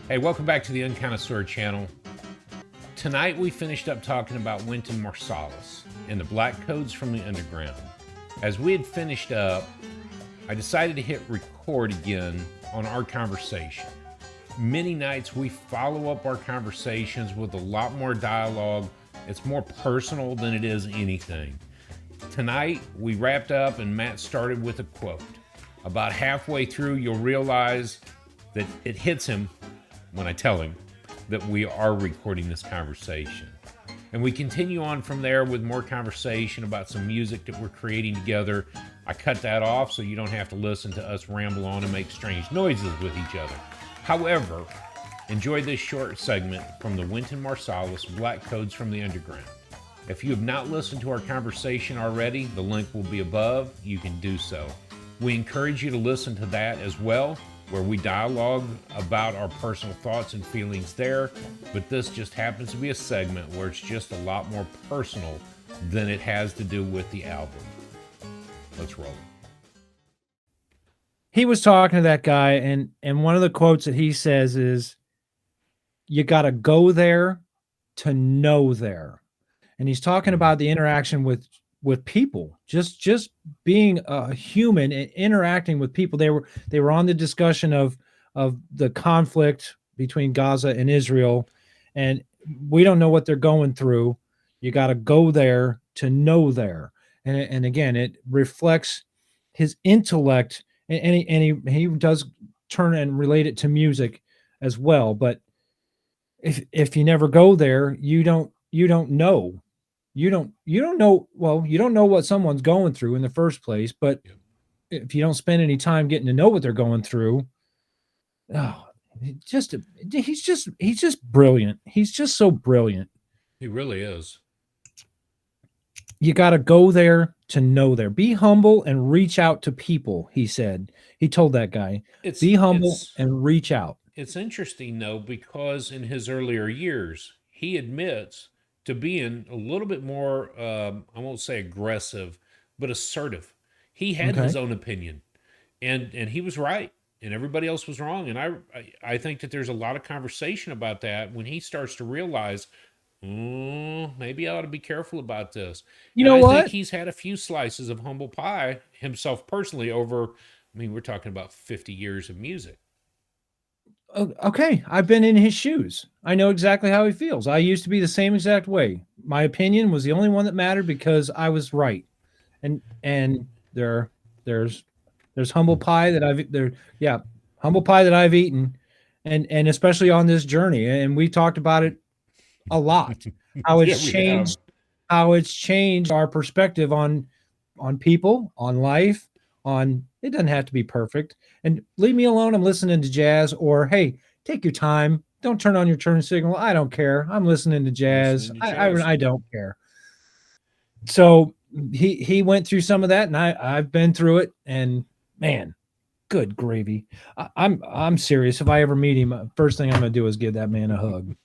Hey, welcome back to the Unconnoisseur channel. Tonight we finished up talking about Wynton Marsalis and the Black Codes from the Underground. As we had finished up, I decided to hit record again on our conversation. Many nights we follow up our conversations with a lot more dialogue. It's more personal than it is anything. Tonight we wrapped up and Matt started with a quote. About halfway through, you'll realize that it hits him when I tell him that we are recording this conversation. And we continue on from there with more conversation about some music that we're creating together. I cut that off so you don't have to listen to us ramble on and make strange noises with each other. However, enjoy this short segment from the Wynton Marsalis Black Codes from the Underground. If you have not listened to our conversation already, the link will be above. You can do so. We encourage you to listen to that as well, where we dialogue about our personal thoughts and feelings there, but this just happens to be a segment where it's just a lot more personal than it has to do with the album. Let's roll. He was talking to that guy, and one of the quotes that he says is, "You got to go there to know there," and he's talking about the interaction with people, just being a human and interacting with people. They were on the discussion of the conflict between Gaza and Israel, and we don't know what they're going through. You got to go there to know there, and again, it reflects his intellect, and he does turn and relate it to music as well. But if you never go there, you don't know. You don't know. Well, you don't know what someone's going through in the first place, but if you don't spend any time getting to know what they're going through, oh, he's just brilliant. He's just so brilliant. He really is. You got to go there to know there. Be humble and reach out to people, he said. He told that guy, be humble and reach out. It's interesting, though, because in his earlier years, he admits to being a little bit more, I won't say aggressive, but assertive. He had his own opinion, and he was right, and everybody else was wrong. And I think that there's a lot of conversation about that when he starts to realize, maybe I ought to be careful about this. You And know I think what? he's had a few slices of humble pie himself personally over, I mean, we're talking about 50 years of music. Okay, I've been in his shoes. I know exactly how he feels. I used to be the same exact way. My opinion was the only one that mattered because I was right. And there's humble pie that humble pie that I've eaten, and especially on this journey. And we talked about it a lot. How Yeah, it's we have. changed how it's changed our perspective on people, on life, on it doesn't have to be perfect. And leave me alone. I'm listening to jazz, or hey, take your time. Don't turn on your turn signal. I don't care. I'm listening to jazz. Listening to jazz. I don't care. So he went through some of that, and I've been through it. And man, good gravy. I'm serious. If I ever meet him, first thing I'm going to do is give that man a hug.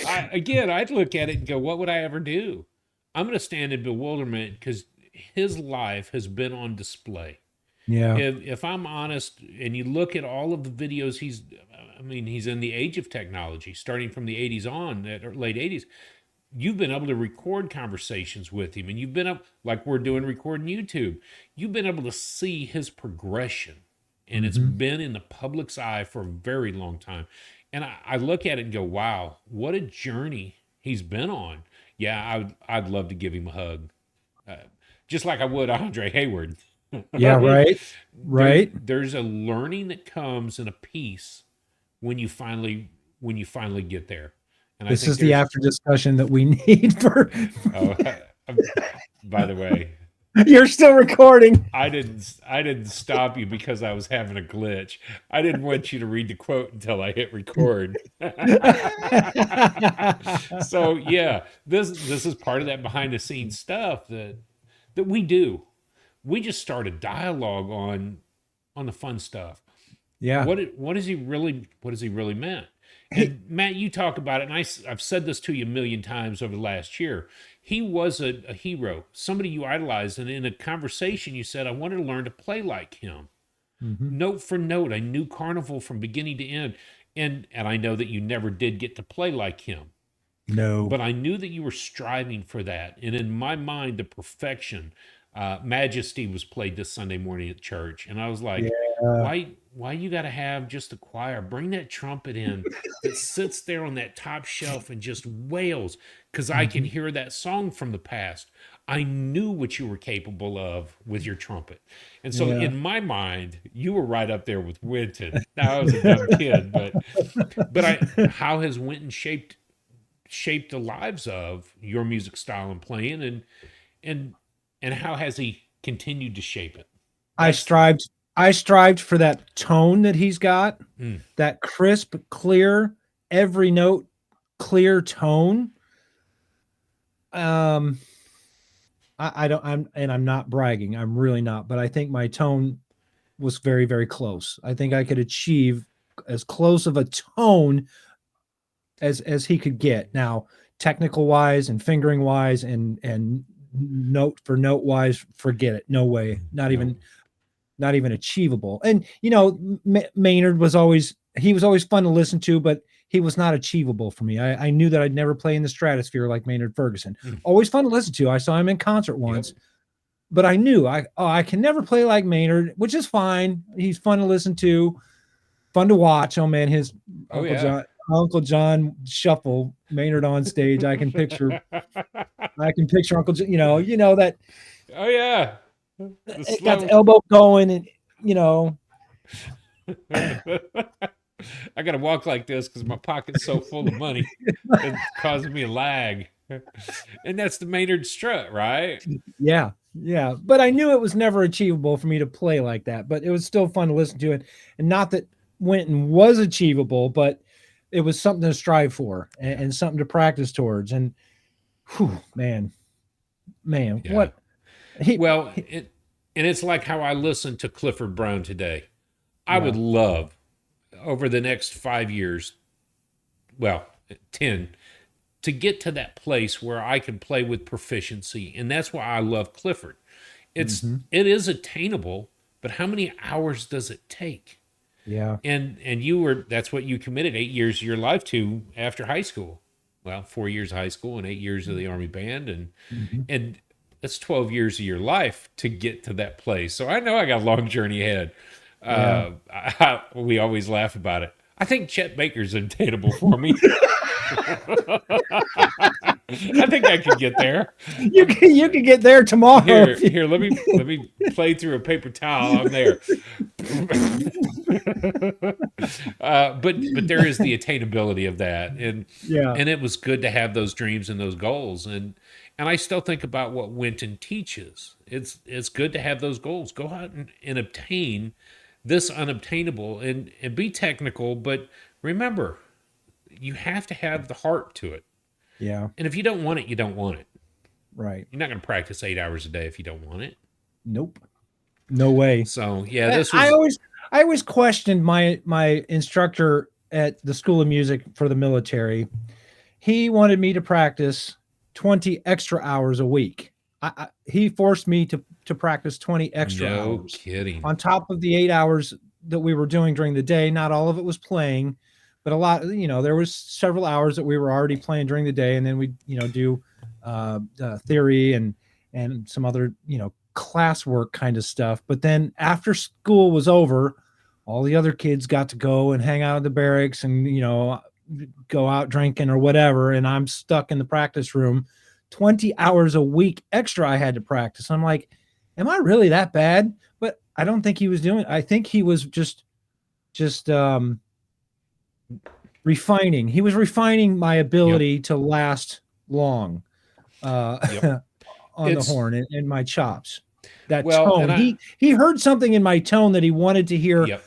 I'd look at it and go, what would I ever do? I'm going to stand in bewilderment because his life has been on display. Yeah. If I'm honest, and you look at all of the videos he's in the age of technology, starting from the 80s on, late 80s. You've been able to record conversations with him, and you've been up, like we're doing recording YouTube. You've been able to see his progression, and it's been in the public's eye for a very long time. And I look at it and go, wow, what a journey he's been on. Yeah, I'd love to give him a hug, just like I would Andre Hayward. Yeah, right. Right. There's a learning that comes and a peace when you finally get there. And I This think is the after discussion that we need for. Oh, by the way, You're still recording. I didn't stop you because I was having a glitch. I didn't want you to read the quote until I hit record. So yeah, this is part of that behind the scenes stuff that we do. We just start a dialogue on the fun stuff. Yeah. What does he really meant? And Matt, you talk about it, and I've said this to you a million times over the last year. He was a hero, somebody you idolized, and in a conversation you said, I want to learn to play like him. Mm-hmm. Note for note, I knew Carnival from beginning to end. And I know that you never did get to play like him, No. but I knew that you were striving for that. And in my mind, the perfection, Majesty was played this Sunday morning at church, and I was like, Yeah. why you got to have just a choir? Bring that trumpet in that sits there on that top shelf and just wails, because I can Mm-hmm. hear that song from the past. I knew what you were capable of with your trumpet. And so Yeah. in my mind, you were right up there with Wynton. Now I was a dumb kid, but how has Wynton shaped the lives of your music style and playing, and and how has he continued to shape it? I That's strived I strived for that tone that he's got, mm, that crisp, clear, every note clear tone. Um I don't I'm not bragging. I'm really not, but I think my tone was very, very close. I think I could achieve as close of a tone as he could get. Now, technical wise and fingering wise and note for note wise, forget it. No way. no. Not even achievable. And Maynard was always he was always fun to listen to, but he was not achievable for me. I knew that I'd never play in the stratosphere like Maynard Ferguson. Mm, Always fun to listen to. I saw him in concert yep. once, but I knew I can never play like Maynard, which is fine. He's fun to listen to, fun to watch. Oh man, his Oh Uncle yeah. John Uncle John shuffle Maynard on stage. I can picture Uncle John, that Oh yeah. The it got the slow. elbow going and you know, I got to walk like this because my pocket's so full of money. It's causing me a lag. And that's the Maynard strut, right? yeah, yeah. But I knew it was never achievable for me to play like that. But it was still fun to listen to it, and not that Winton was achievable, but it was something to strive for Yeah. and something to practice towards. And whew, man, Yeah. what he, Well, he and it's like how I listen to Clifford Brown today. I would yeah, love over the next 5 years, well, 10, to get to that place where I can play with proficiency. And that's why I love Clifford. hmm It is attainable, but how many hours does it take? yeah, And that's what you committed 8 years of your life to after high school. Well, 4 years of high school and 8 years of the Army band, hmm and that's 12 years of your life to get to that place. So I know I got a long journey ahead. yeah. We always laugh about it. I think Chet Baker's attainable for me. I think I could get there. You can get there tomorrow. Here, let me play through a paper towel. I'm there. But there is the attainability of that, Yeah, and it was good to have those dreams and those goals, and I still think about what Winton teaches. It's good to have those goals. Go out and obtain this unobtainable, and be technical, but remember, you have to have the heart to it. yeah, And if you don't want it, you don't want it. right. You're not going to practice 8 hours a day if you don't want it. Nope, no way. So yeah, I this I was always I always questioned my instructor at the School of Music for the military. He wanted me to practice 20 extra hours a week. He forced me to practice 20 extra no hours kidding. on top of the 8 hours that we were doing during the day. Not all of it was playing, but a lot. There was several hours that we were already playing during the day, and then we do theory and some other classwork kind of stuff. But then after school was over, all the other kids got to go and hang out at the barracks and go out drinking or whatever, and I'm stuck in the practice room. 20 hours a week extra I had to practice. I'm like, am I really that bad? But I don't think he was doing. I think he was just refining. He was refining my Yep. ability to last long Yep. on the It's horn and my chops. That well, tone. and He heard something in my tone that he wanted to hear, yep.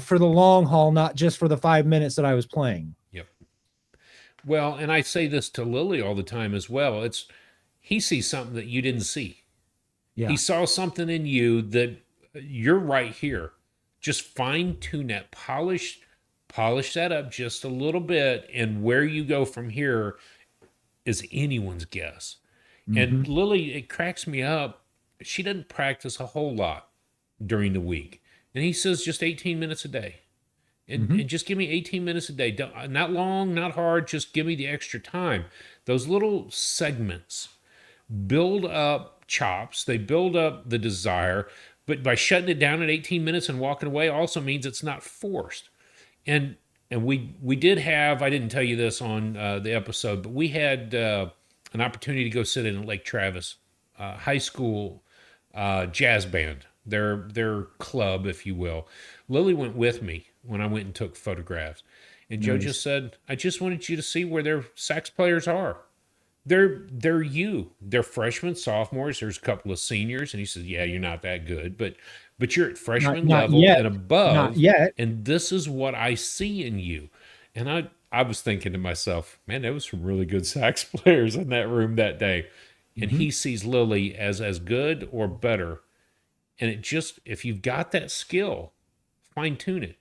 for the long haul, not just for the 5 minutes that I was playing. Yep. Well, and I say this to Lily all the time as well. He sees something that you didn't see. He Yeah. saw something in you that you're right here. Just fine tune that, polish that up just a little bit, and where you go from here is anyone's guess. And hmm Lily, it cracks me up. She doesn't practice a whole lot. during the week? And he says just 18 minutes a day. And just give me 18 minutes a day. Not long, not hard, just give me the extra time. Those little segments build up chops, they build up the desire, but by shutting it down at 18 minutes and walking away also means it's not forced. And we did have, I didn't tell you this on the episode, but we had an opportunity to go sit in Lake Travis high school jazz band, their club, if you will. Lily went with me when I went and took photographs. And Joe just said, I just wanted you to see where their sax players are. They're you. They're freshmen, sophomores. There's a couple of seniors. And he says, yeah, you're not that good, but you're at freshman Not level yet. and above. Not yet. And this is what I see in you. And I was thinking to myself, man, there was some really good sax players in that room that day. And he sees Lily as good or better. And it just, if you've got that skill, fine tune it.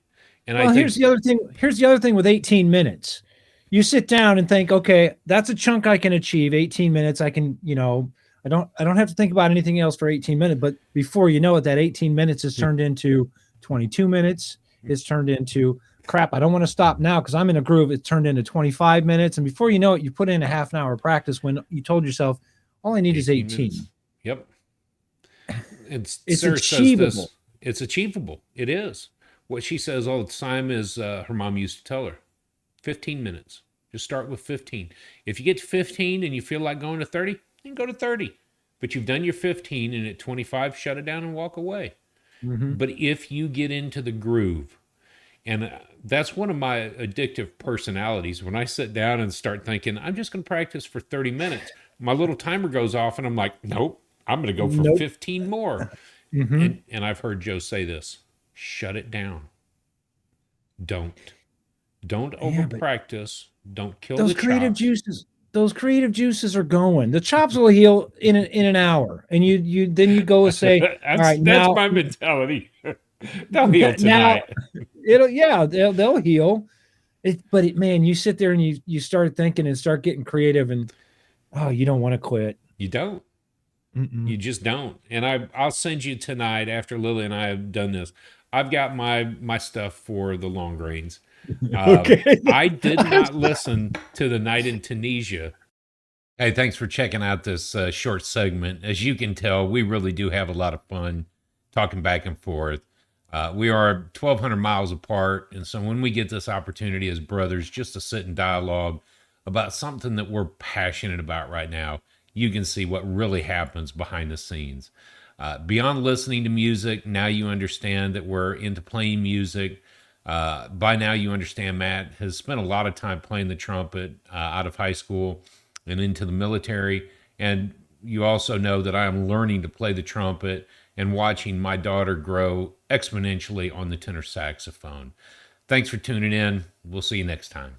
And Well, here's the other thing. Here's the other thing with 18 minutes. You sit down and think, okay, that's a chunk I can achieve. 18 minutes, I can, I don't have to think about anything else for 18 minutes. But before you know it, that 18 minutes is turned into 22 minutes. It's turned into crap. I don't want to stop now because I'm in a groove. It's turned into 25 minutes. And before you know it, you put in a half an hour of practice when you told yourself, all I need is 18. Minutes. Yep. It's achievable. It's achievable. It is. What she says all the time is her mom used to tell her, 15 minutes. Just start with 15. If you get to 15 and you feel like going to 30, then go to 30. But you've done your 15, and at 25, shut it down and walk away. But if you get into the groove, and that's one of my addictive personalities, when I sit down and start thinking, I'm just going to practice for 30 minutes, my little timer goes off and I'm like, nope, I'm going to go for 15 more. And I've heard Joe say this, shut it down. Don't over practice. Don't kill those the creative chops. juices. Those creative juices are going. The chops will heal in an hour, and you then you go and say, all right, that's now my mentality. They'll heal tonight. They'll heal. Man, you sit there and you start thinking and start getting creative, and you don't want to quit. You don't. You just don't. And I'll send you tonight after Lily and I have done this. I've got my stuff for the long grains. Okay. I did not listen to the night in Tunisia. Hey, thanks for checking out this short segment. As you can tell, we really do have a lot of fun talking back and forth. We are 1,200 miles apart, and so when we get this opportunity as brothers just to sit and dialogue about something that we're passionate about right now, you can see what really happens behind the scenes. Beyond listening to music, now you understand that we're into playing music. By now you understand Matt has spent a lot of time playing the trumpet out of high school and into the military. And you also know that I am learning to play the trumpet and watching my daughter grow exponentially on the tenor saxophone. Thanks for tuning in. We'll see you next time.